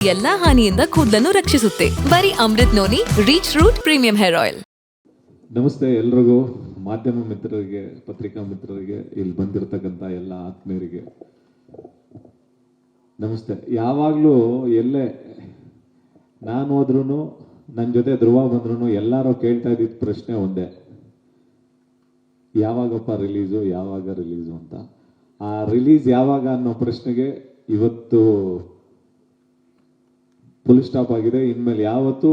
ಎಲ್ಲಾ ಹಾನಿಯಿಂದ ಕೂದಲನ್ನು ರಕ್ಷಿಸುತ್ತೆ. ಬರೀ Amrit noni reach root premium hair oil. ನಮಸ್ತೆ ಎಲ್ರಿಗೂ, ಮಾಧ್ಯಮ ಮಿತ್ರರಿಗೆ, ಪತ್ರಿಕಾ ಮಿತ್ರರಿಗೆ, ಇಲ್ಲಿ ಬಂದಿರತಕ್ಕಂಥ ಎಲ್ಲ ಆತ್ಮೀಯರಿಗೆ ನಮಸ್ತೆ. ಯಾವಾಗಲೂ ಎಲ್ಲೇ ನಾನು ಹೋದ್ರೂ, ನನ್ನ ಜೊತೆ ಧ್ರುವ ಬಂದ್ರೂ ಎಲ್ಲರೂ ಕೇಳ್ತಾ ಇದ್ದಿದ್ದ ಪ್ರಶ್ನೆ ಒಂದೇ, ಯಾವಾಗಪ್ಪ ರಿಲೀಸು ಅಂತ. ಆ ರಿಲೀಸ್ ಯಾವಾಗ ಅನ್ನೋ ಪ್ರಶ್ನೆಗೆ ಇವತ್ತು ಫುಲ್ ಸ್ಟಾಪ್ ಆಗಿದೆ. ಇನ್ಮೇಲೆ ಯಾವತ್ತು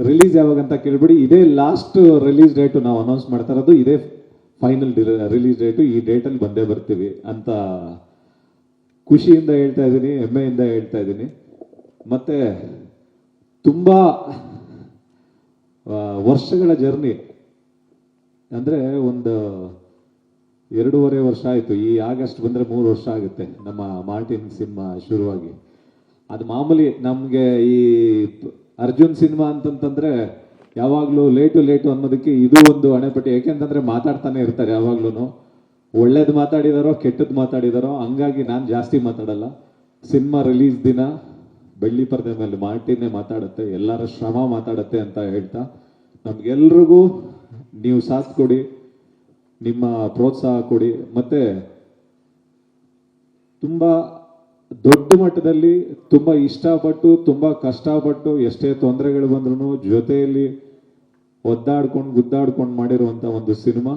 ರಿಲೀಸ್ ಯಾವಾಗ ಅಂತ ಕೇಳ್ಬಿಡಿ, ಇದೇ ಲಾಸ್ಟ್ ರಿಲೀಸ್ ಡೇಟು ನಾವು ಅನೌನ್ಸ್ ಮಾಡ್ತಾ ಇರೋದು, ಇದೇ ಫೈನಲ್ ರಿಲೀಸ್ ಡೇಟು, ಈ ಡೇಟಲ್ಲಿ ಬಂದೇ ಬರ್ತೀವಿ ಅಂತ ಖುಷಿಯಿಂದ ಹೇಳ್ತಾ ಇದ್ದೀನಿ, ಹೆಮ್ಮೆಯಿಂದ ಹೇಳ್ತಾ ಇದ್ದೀನಿ. ಮತ್ತೆ ತುಂಬ ವರ್ಷಗಳ ಜರ್ನಿ, ಅಂದರೆ ಒಂದು 2.5 ವರ್ಷ ಆಯಿತು. ಈ ಆಗಸ್ಟ್ ಬಂದರೆ 3 ವರ್ಷ ಆಗುತ್ತೆ ನಮ್ಮ ಮಾರ್ಟಿನ್ ಸಿನಿಮಾ ಶುರುವಾಗಿ. ಅದು ಮಾಮೂಲಿ ನಮಗೆ ಈ ಅರ್ಜುನ್ ಸಿನಿಮಾ ಅಂತಂತಂದರೆ ಯಾವಾಗಲೂ ಲೇಟು ಅನ್ನೋದಕ್ಕೆ ಇದು ಒಂದು ಹಣೆಪಟ್ಟಿ. ಯಾಕೆಂತಂದರೆ ಮಾತಾಡ್ತಾನೆ ಇರ್ತಾರೆ ಯಾವಾಗ್ಲೂ, ಒಳ್ಳೇದು ಮಾತಾಡಿದಾರೋ ಕೆಟ್ಟದ್ದು ಮಾತಾಡಿದಾರೋ, ಹಂಗಾಗಿ ನಾನು ಜಾಸ್ತಿ ಮಾತಾಡಲ್ಲ. ಸಿನಿಮಾ ರಿಲೀಸ್ ದಿನ ಬೆಳ್ಳಿ ಪರದೆ ಮೇಲೆ ಮಾರ್ಟಿನೇ ಮಾತಾಡುತ್ತೆ, ಎಲ್ಲರ ಶ್ರಮ ಮಾತಾಡುತ್ತೆ ಅಂತ ಹೇಳ್ತಾ, ನಮ್ಗೆಲ್ರಿಗೂ ನೀವು ಸಾಥ್ ಕೊಡಿ, ನಿಮ್ಮ ಪ್ರೋತ್ಸಾಹ ಕೊಡಿ. ಮತ್ತೆ ತುಂಬ ದೊಡ್ಡ ಮಟ್ಟದಲ್ಲಿ ತುಂಬ ಇಷ್ಟಪಟ್ಟು, ತುಂಬ ಕಷ್ಟಪಟ್ಟು, ಎಷ್ಟೇ ತೊಂದರೆಗಳು ಬಂದ್ರೂ ಜೊತೆಯಲ್ಲಿ ಗುದ್ದಾಡ್ಕೊಂಡು ಮಾಡಿರುವಂಥ ಒಂದು ಸಿನಿಮಾ.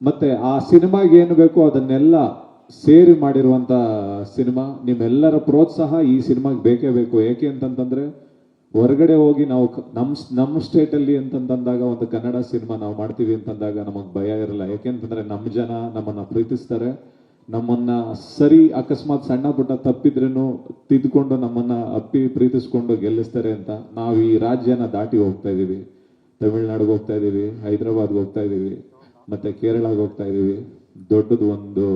ಮತ್ತೆ ಆ ಸಿನಿಮಾಗೆ ಏನು ಬೇಕೋ ಅದನ್ನೆಲ್ಲ ಸೇರಿ ಮಾಡಿರುವಂಥ ಸಿನಿಮಾ. ನಿಮ್ಮೆಲ್ಲರ ಪ್ರೋತ್ಸಾಹ ಈ ಸಿನಿಮಾಗೆ ಬೇಕೇ ಬೇಕು. ಏಕೆ ಅಂತಂತಂದ್ರೆ ಹೊರಗಡೆ ಹೋಗಿ ನಾವು ನಮ್ಮ ಸ್ಟೇಟಲ್ಲಿ ಅಂತಂದಾಗ ಒಂದು ಕನ್ನಡ ಸಿನಿಮಾ ನಾವು ಮಾಡ್ತೀವಿ ಅಂತಂದಾಗ ನಮಗೆ ಭಯ ಇರಲ್ಲ. ಯಾಕೆಂತಂದ್ರೆ ನಮ್ಮ ಜನ ನಮ್ಮನ್ನ ಪ್ರೀತಿಸ್ತಾರೆ, ನಮ್ಮನ್ನ ಸರಿ ಅಕಸ್ಮಾತ್ ಸಣ್ಣ ಪುಟ್ಟ ತಪ್ಪಿದ್ರೂ ತಿದ್ದುಕೊಂಡು ನಮ್ಮನ್ನ ಪ್ರೀತಿಸ್ಕೊಂಡು ಗೆಲ್ಲಿಸ್ತಾರೆ ಅಂತ ನಾವು ಈ ರಾಜ್ಯನ ದಾಟಿ ಹೋಗ್ತಾ ಇದೀವಿ. ತಮಿಳ್ನಾಡಿಗೆ ಹೋಗ್ತಾ ಇದೀವಿ, ಹೈದರಾಬಾದ್ಗೆ ಹೋಗ್ತಾ ಇದೀವಿ, ಮತ್ತೆ ಕೇರಳಗೆ ಹೋಗ್ತಾ ಇದೀವಿ, ದೊಡ್ಡದು ಒಂದು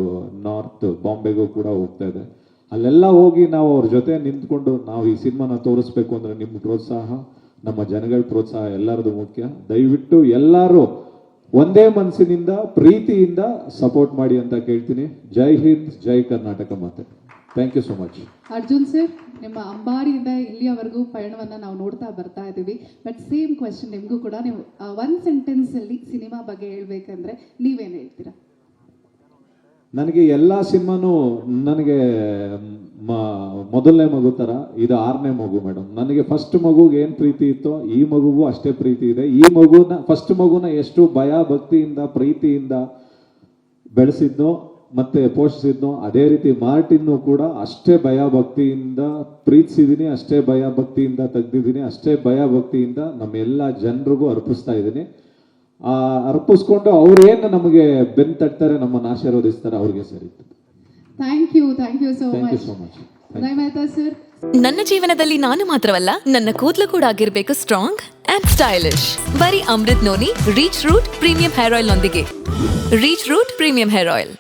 ನಾರ್ತ್ ಬಾಂಬೆಗೂ ಕೂಡ ಹೋಗ್ತಾ ಇದೆ. ಅಲ್ಲೆಲ್ಲ ಹೋಗಿ ನಾವು ಅವ್ರ ಜೊತೆ ನಿಂತ್ಕೊಂಡು ನಾವು ಈ ಸಿನಿಮಾನ ತೋರಿಸ್ಬೇಕು ಅಂದ್ರೆ ನಿಮ್ಮ ಪ್ರೋತ್ಸಾಹ, ನಮ್ಮ ಜನಗಳ ಪ್ರೋತ್ಸಾಹ ಎಲ್ಲರದು ಮುಖ್ಯ. ದಯವಿಟ್ಟು ಎಲ್ಲರೂ ಒಂದೇ ಮನಸ್ಸಿನಿಂದ ಪ್ರೀತಿಯಿಂದ ಸಪೋರ್ಟ್ ಮಾಡಿ ಅಂತ ಕೇಳ್ತೀನಿ. ಜೈ ಹಿಂದ್, ಜೈ ಕರ್ನಾಟಕ. ಮತ್ತೆ thank you so much. Arjun sir, ನಿಮ್ಮ ಅಂಬಾರಿಯಿಂದ ಇಲ್ಲಿಯವರೆಗೂ ಪಯಣವನ್ನ ನಾವು ನೋಡ್ತಾ ಬರ್ತಾ ಇದ್ದೀವಿ. ಬಟ್ ಸೇಮ್ ಕ್ವೆಶ್ಚನ್ ನಿಮಗೂ ಕೂಡ. ನೀವು 1 ಸೆಂಟೆನ್ಸ್ ಅಲ್ಲಿ ಸಿನಿಮಾ ಬಗ್ಗೆ ಹೇಳ್ಬೇಕಂದ್ರೆ ನೀವೇನು ಹೇಳ್ತೀರಾ? ನನಗೆ ಎಲ್ಲ ಸಿನಿಮಾನು ನನಗೆ ಮೊದಲನೇ ಮಗು ತರ, ಇದು 6ನೇ ಮಗು ಮೇಡಮ್. ನನಗೆ ಫಸ್ಟ್ ಮಗುಗೆ ಏನು ಪ್ರೀತಿ ಇತ್ತೋ ಈ ಮಗುಗೂ ಅಷ್ಟೇ ಪ್ರೀತಿ ಇದೆ. ಈ ಮಗುನ ಫಸ್ಟ್ ಮಗುನ ಎಷ್ಟು ಭಯ ಭಕ್ತಿಯಿಂದ ಪ್ರೀತಿಯಿಂದ ಬೆಳೆಸಿದ್ನೋ ಮತ್ತೆ ಪೋಷಿಸಿದ್ನೋ, ಅದೇ ರೀತಿ ಮಾರ್ಟಿನ್ನು ಕೂಡ ಅಷ್ಟೇ ಭಯ ಭಕ್ತಿಯಿಂದ ಪ್ರೀತಿಸಿದ್ದೀನಿ, ಅಷ್ಟೇ ಭಯ ಭಕ್ತಿಯಿಂದ ತೆಗ್ದಿದ್ದೀನಿ, ಅಷ್ಟೇ ಭಯ ಭಕ್ತಿಯಿಂದ ನಮ್ಮೆಲ್ಲ ಜನರಿಗೂ ಅರ್ಪಿಸ್ತಾ ಇದ್ದೀನಿ. ಅರ್ಪಿಸ್ಕೊಂಡು ಅವ್ರೇನು ನಮಗೆ ಬೆನ್ನು ತಟ್ತಾರೆ, ನಮ್ಮನ್ನು ಆಶೀರ್ವದಿಸ್ತಾರೆ, ಅವ್ರಿಗೆ ಸರಿ. Thank you so much. Sir, ನನ್ನ ಜೀವನದಲ್ಲಿ ನಾನು ಮಾತ್ರವಲ್ಲ, ನನ್ನ ಕೂದಲು ಕೂಡ ಆಗಿರ್ಬೇಕು ಸ್ಟ್ರಾಂಗ್ ಅಂಡ್ ಸ್ಟೈಲಿಶ್. ಬರೀ Amrit noni reach root premium hair oil ನೊಂದಿಗೆ. Reach root premium hair oil.